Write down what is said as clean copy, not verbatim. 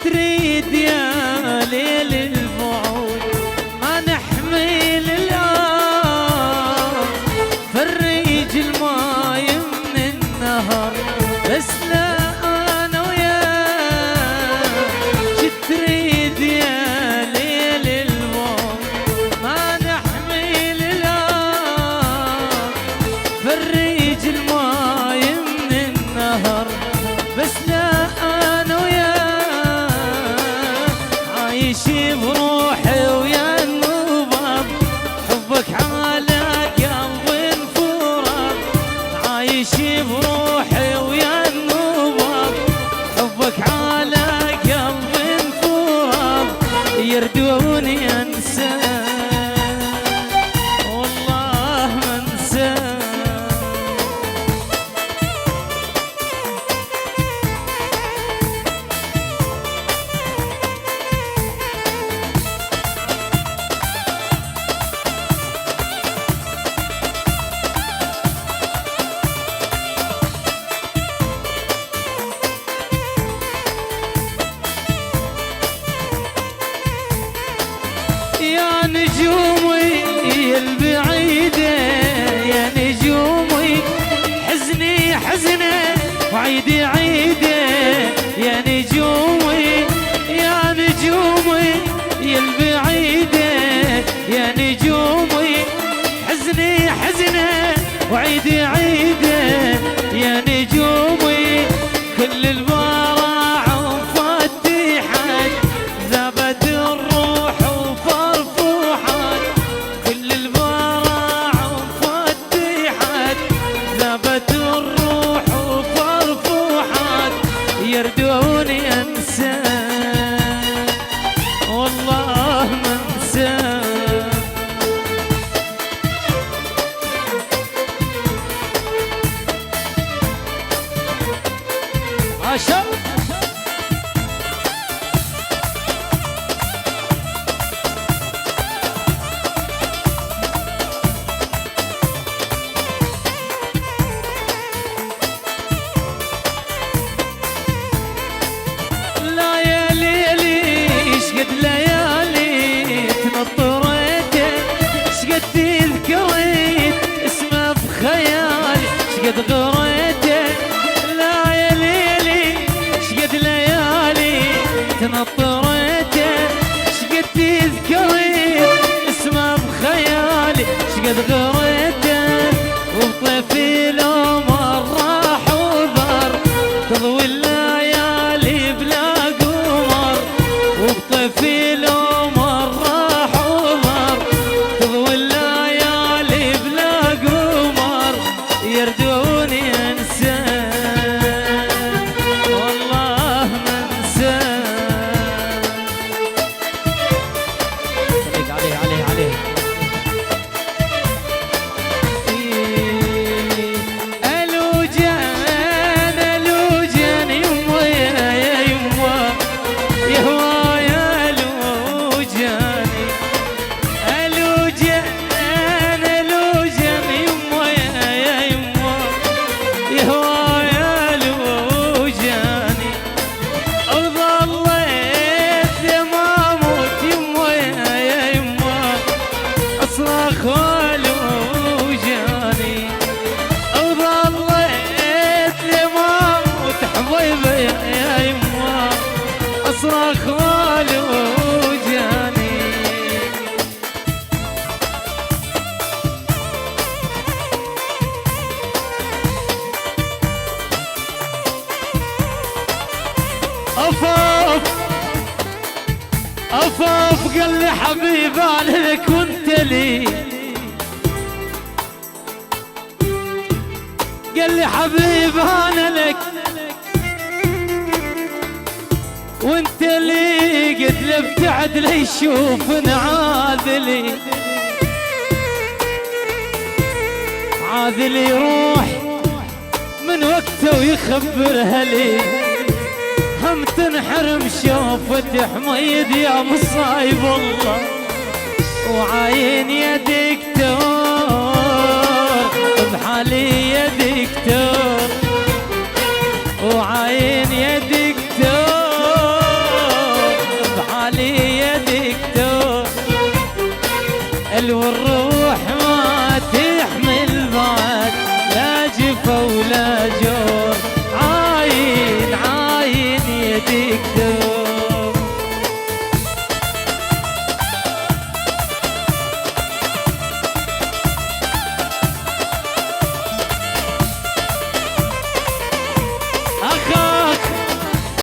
تريد يا ليل البعود ما نحمل الآن فرج الماي من النهر بس لا أنا وياك شو تريد يا ليل البعود ما نحمل الآن فرج الماي من النهر بس لا أنا وياك عايش بروحي ويا النوبة حبك على قلب انفراد عايش بروحي ويا النوبة حبك على قلب انفراد يردوني انساك والله ما انساك يا نجومي البعيدة يا نجومي حزني حزنة وعيدي عيدة يا نجومي يا نجومي البعيدة يا نجومي حزني حزنة وعيدي عيدة يا نجومي كل البراع مفتحت ذابت الروح وفرفوحت كل البراع مفتحت ذابت الروح وفرفوحت يردوني انساك والله ما انساك عشان لا يا ليلي شقد ليالي تنطريته شقد تذكريت اسمه بخيالي شقد غريته لا يا ليلي شقد ليالي تنطريته شقد تذكريت اسمه بخيالي شقد غريته وبطيفي لو مرة حضر تضوي الليالي بلا قمر وبطيفي لو مرة حضر تضوي الليالي بلا قمر يردوني انساك والله ما انساك عليه عليه عليه اصرخ والي وجاني افاف افاف قال لي حبيب انا لك وانت لي قال لي حبيب انا لك وانت اللي قد لبتعد لي يشوفني عاذلي يروح من وقته ويخبرها لي هم تنحرم شوفة حميد يا مصايب الله وعاين يا دكتور بحالي يا دكتور وعاين يا دكتور والرجل